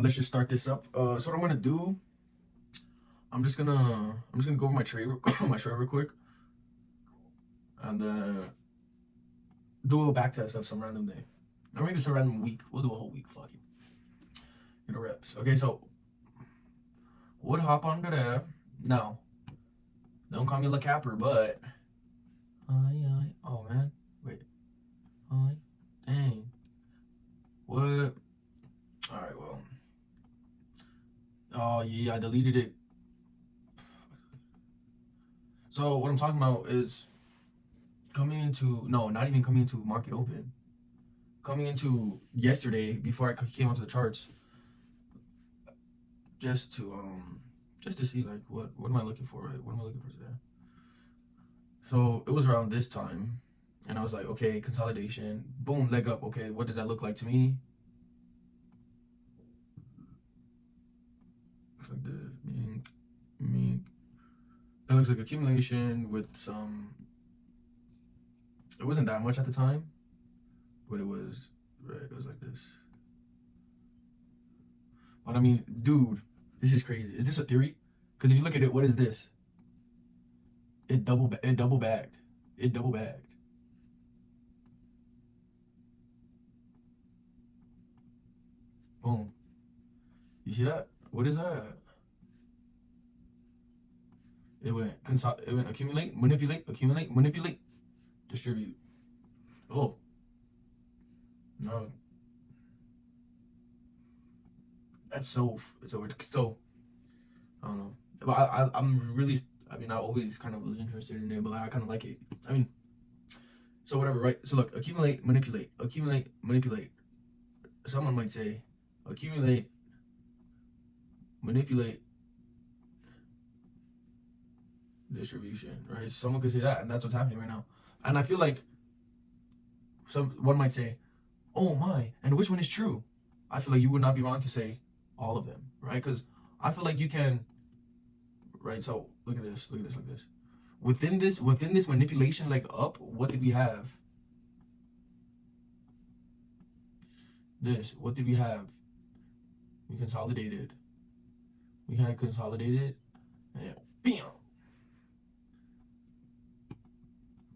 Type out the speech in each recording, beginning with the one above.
Let's just start this up. So what I'm gonna do, I'm just gonna go over my trade, my chart real quick, and then do a back test of some random day. Or maybe just a random week. We'll do a whole week. Fuck it. Get a reps. Okay, so would hop onto there. Now, don't call me a capper, but oh man, wait, dang, what? All right, well, oh yeah, I deleted it. So what I'm talking about is coming into not even coming into market open, coming into yesterday before I came onto the charts, just to see like what am I looking for, right? What am I looking for today? So it was around this time, and I was like, okay, consolidation, boom, leg up. Okay, what does that look like to me? Looks like this, mink. That looks like accumulation with some. It wasn't that much at the time, but it was right. It was like this. But I mean, dude, this is crazy. Is this a theory? Because if you look at it, what is this? It double bagged. It double bagged. Boom. You see that? What is that? It went accumulate, manipulate, distribute. Oh. No. That's so I don't know. But I'm really, I mean, I always kind of was interested in it, but I kind of like it. I mean, so whatever, right? So look, accumulate, manipulate. Someone might say, accumulate, manipulate, distribution, right? Someone could say that, and that's what's happening right now. And I feel like one might say, oh my, and which one is true? I feel like you would not be wrong to say all of them, right? Because I feel like you can, right? So look at this. Within this manipulation leg up, what did we have? This, what did we have? We consolidated. We had consolidated, and bam.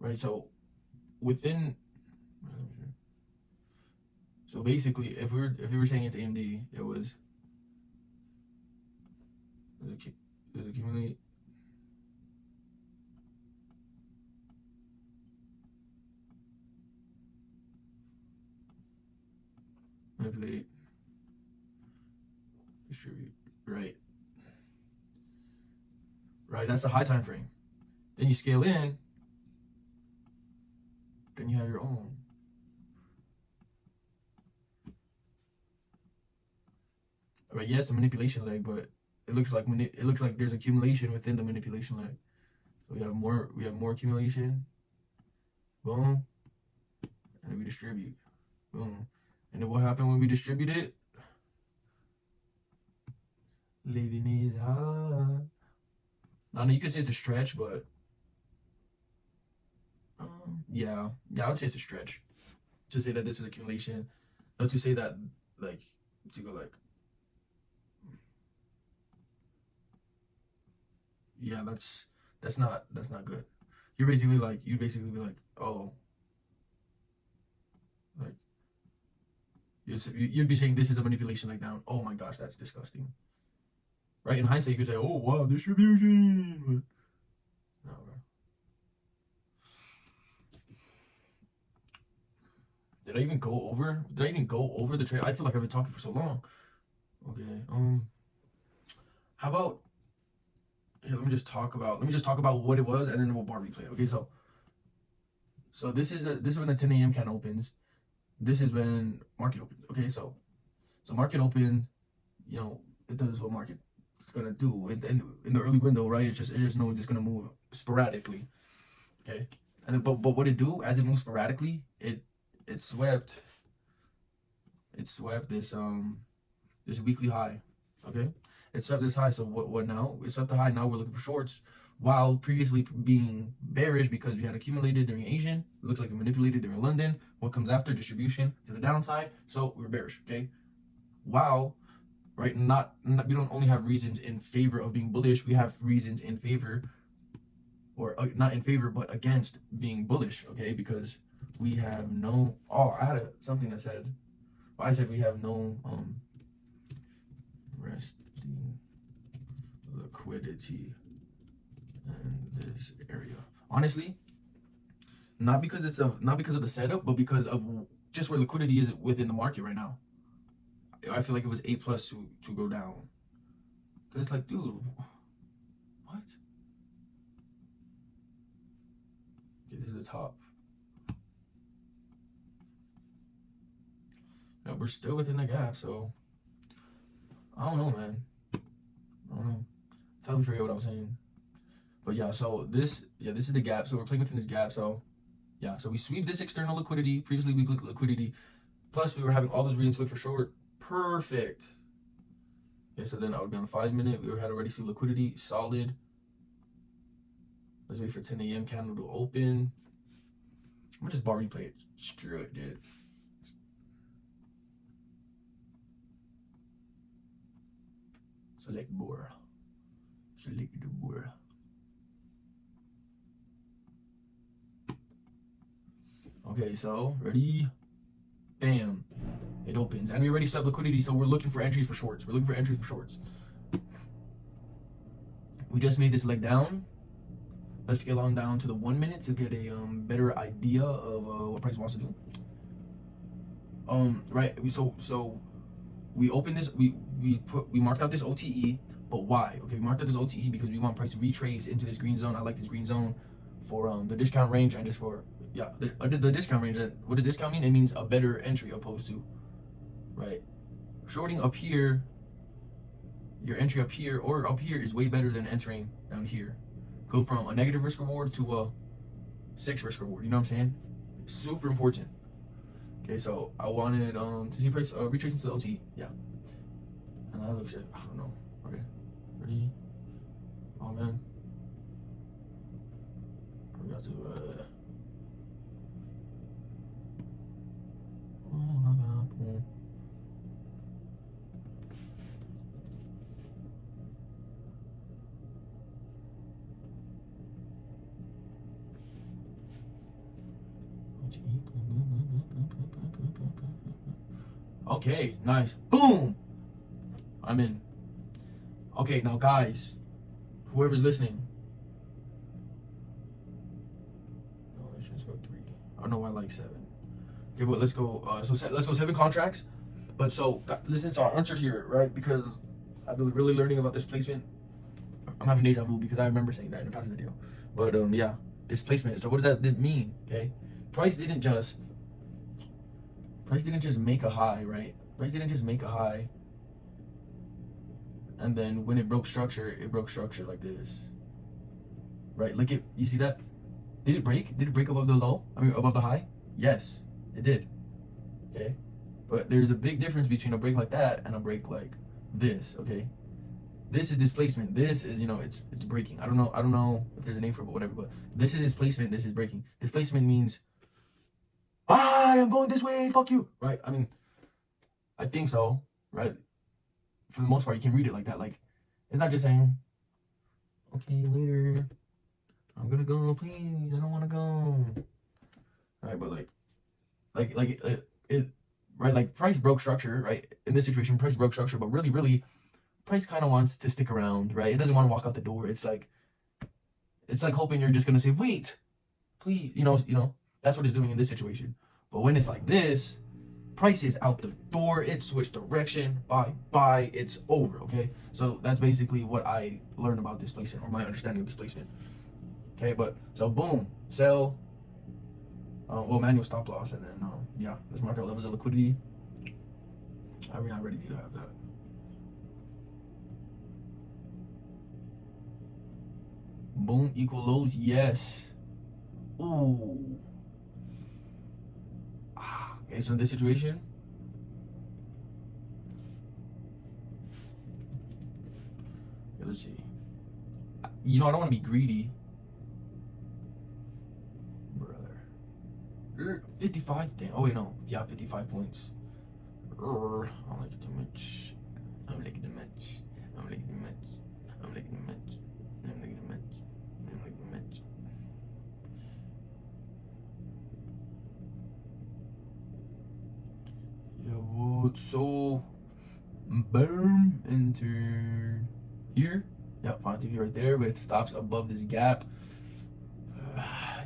Right, so within, so basically, if we were saying it's AMD, it was accumulate, manipulate, distribute, right? Right, that's the high time frame. Then you scale in, then you have your own. Right, yes, a manipulation leg, but it looks like there's accumulation within the manipulation leg. So we have more accumulation. Boom. And we distribute. Boom. And then what happened when we distribute it? Living is hard. I know you could say it's a stretch, but yeah, I would say it's a stretch to say that this is accumulation. Not to say that like to go like, yeah, that's not good. You'd basically be like, oh, like you'd be saying this is a manipulation like down. Oh my gosh, that's disgusting. Right? In hindsight, you could say, oh wow, distribution. But no, bro. Did I even go over the trade? I feel like I've been talking for so long. Okay. How about here? Let me just talk about what it was, and then we'll bar replay. Okay, so this is when the 10 a.m. can opens. This is when market opens. Okay, so market open, you know, it does what market it's gonna do in the early window, right? It's just know it's just gonna move sporadically. Okay, and then, but what it do as it moves sporadically, it swept this weekly high. Okay, it swept this high. So what now? It swept the high. Now we're looking for shorts. While previously being bearish because we had accumulated during Asian, it looks like we manipulated during London. What comes after? Distribution to the downside. So we're bearish. Okay. Wow. right? We don't only have reasons in favor of being bullish, we have reasons in favor, or not in favor, but against being bullish, okay? Because we have no, oh, I had something that said, well, I said we have no resting liquidity in this area. Honestly, not because of the setup, but because of just where liquidity is within the market right now. I feel like it was A plus to go down. Cause it's like, dude, what? Okay, this is the top. Yeah, we're still within the gap, so I don't know, man. I don't know. Totally forget what I was saying. But yeah, so this is the gap. So we're playing within this gap. So yeah, so we sweep this external liquidity, previously weak liquidity. Plus we were having all those reasons to look for short. Perfect. Okay, so then I would be on 5 minute. We had already sweep liquidity, solid. Let's wait for 10 a.m. candle to open. I'm gonna just bar replay it. Screw it, dude. Select board. Select the board. Okay, so ready? Bam. It opens. And we already set liquidity, so we're looking for entries for shorts. We just made this leg down. Let's get on down to the 1 minute to get a better idea of what price wants to do. Right. So we opened this. We marked out this OTE. But why? Okay, we marked out this OTE because we want price to retrace into this green zone. I like this green zone for the discount range and just for the discount range. And what does discount mean? It means a better entry opposed to, right? Shorting up here, your entry up here or up here is way better than entering down here. Go from a negative risk reward to a 6 risk reward. You know what I'm saying? Super important. Okay, so I wanted to see price retracing to the OTE. Yeah, and that looks good. I don't know. Okay, ready? Oh man, I forgot to okay, nice. Boom! I'm in. Okay, now guys, whoever's listening. No, let's just go 3. I don't know why I like 7. Okay, but let's go. Let's go 7 contracts. But so listen to our answer here, right? Because I've been really learning about displacement. I'm having deja vu because I remember saying that in a past video. But yeah, displacement. So what does that mean? Okay, price didn't just make a high, right? Price didn't just make a high, and then when it broke structure like this, right? Like you see that? Did it break? Did it break above the low? I mean, above the high? Yes, it did. Okay, but there's a big difference between a break like that and a break like this. Okay, this is displacement. This is, it's breaking. I don't know if there's a name for it, but whatever. But this is displacement. This is breaking. Displacement means I am going this way. Fuck you. Right? I mean, I think so. Right? For the most part, you can read it like that. Like, it's not just saying, okay, later. I'm gonna go, please. I don't want to go. Right? But right? Like price broke structure. Right? In this situation, price broke structure. But really, price kind of wants to stick around. Right? It doesn't want to walk out the door. It's like hoping you're just gonna say, wait, please. That's what it's doing in this situation. But when it's like this, price is out the door. It switched direction. Bye. It's over. Okay. So that's basically what I learned about displacement, or my understanding of displacement. Okay. But so boom, sell. Manual stop loss, and then yeah, let's mark our levels of liquidity. I already do have that. Boom, equal lows. Yes. Ooh. Okay, so in this situation, let's see. I don't want to be greedy, brother. 55. Damn. Oh wait, no. Yeah, 55 points. I don't like it too much. I'm like good. So, boom, enter here. Yep, final TP right there with stops above this gap.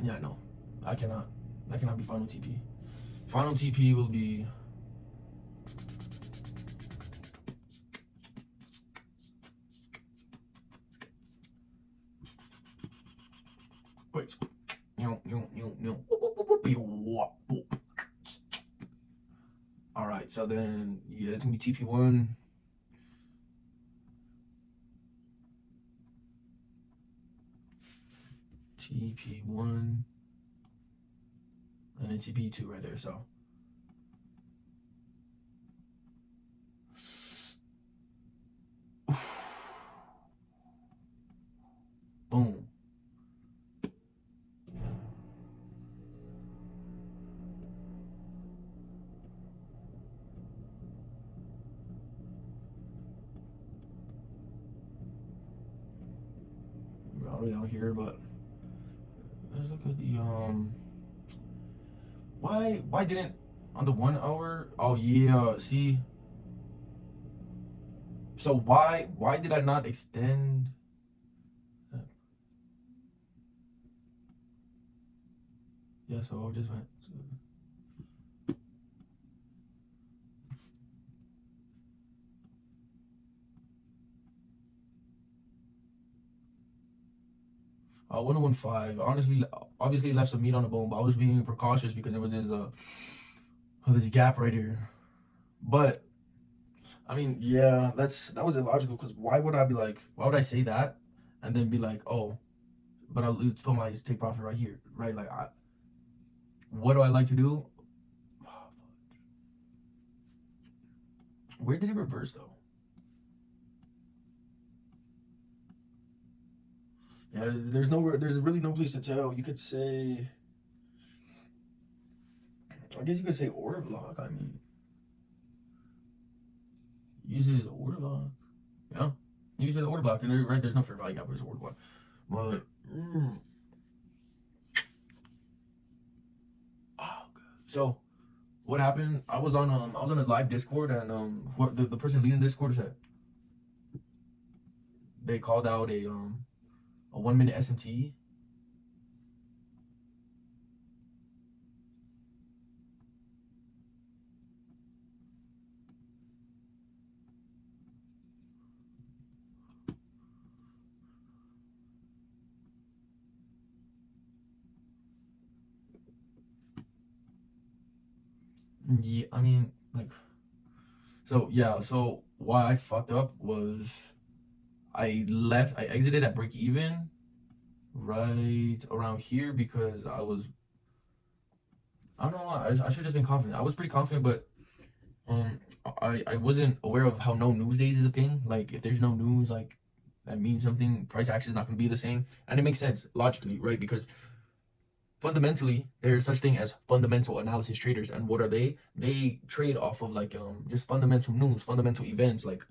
Yeah, no, I cannot. That cannot be final TP. Final TP will be. Wait. All right, so then yeah, it's gonna be TP1. TP1 and then TP2 right there. So boom. All the way out here, but let's look at the why didn't on the 1 hour? Oh yeah, see. So why did I not extend? Yeah, so I just went. Uh, 1015. Honestly, obviously left some meat on the bone, but I was being precautious because there was this gap right here. But I mean, yeah, that was illogical because why would I say that and then be like, oh, but I'll put my take profit right here, right? Like, what do I like to do? Where did it reverse though? Yeah, there's really no place to tell. You could say, I guess you could say order block. I mean, use it as order block. Yeah, use it as order block, and right there's no fair value gap, but it's order block. But so what happened? I was on a live Discord, and what the person leading Discord said they called out a 1 minute SMT. Yeah, I mean, like, so yeah, so why I fucked up was I exited at break even right around here because I don't know why, I should have just been confident. I was pretty confident, but um, I wasn't aware of how no news days is a thing. Like, if there's no news, like, that means something, price action is not going to be the same. And it makes sense logically, right? Because fundamentally there's such thing as fundamental analysis traders, and what are they? They trade off of like just fundamental news, fundamental events, like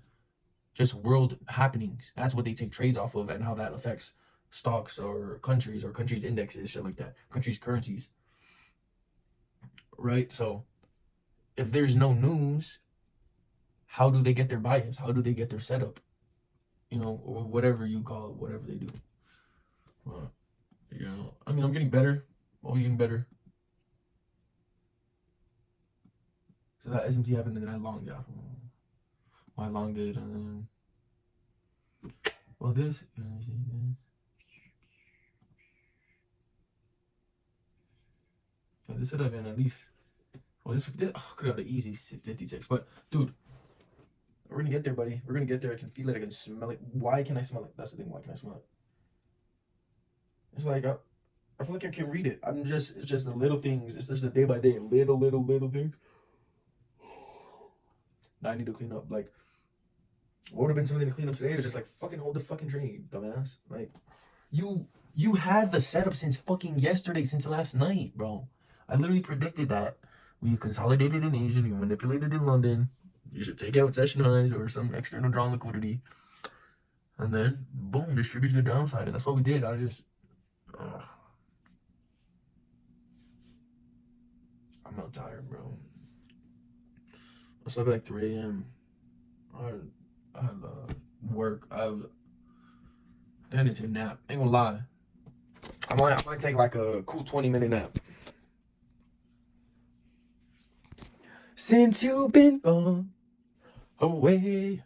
just world happenings. That's what they take trades off of, and how that affects stocks or countries indexes, shit like that, countries currencies, right? So if there's no news, how do they get their bias? How do they get their setup? You know, or whatever you call it, whatever they do. You know, I mean, I'm getting better. Oh, getting better. So that SMT happened, and then I longed, yeah. I longed it, and then, well, this. Yeah, this would have been at least. Well, this could have the easy 56, but dude, we're gonna get there, buddy. We're gonna get there. I can feel it. I can smell it. Why can I smell it? That's the thing. Why can I smell it? It's like I feel like I can read it. It's just the little things. It's just the day by day, little things that I need to clean up. Like, what would have been something to clean up today? It was just like, fucking hold the fucking trade, dumbass. Like, you had the setup since fucking yesterday, since last night, bro. I literally predicted that. When you consolidated in Asia, you manipulated in London, you should take out session highs or some external drawn liquidity, and then boom, distribute to the downside. And that's what we did. I'm not tired, bro. I slept at like 3 a.m. I had work. I think I need to take a nap. Ain't gonna lie. I might take like a cool 20-minute nap. Since you've been gone away.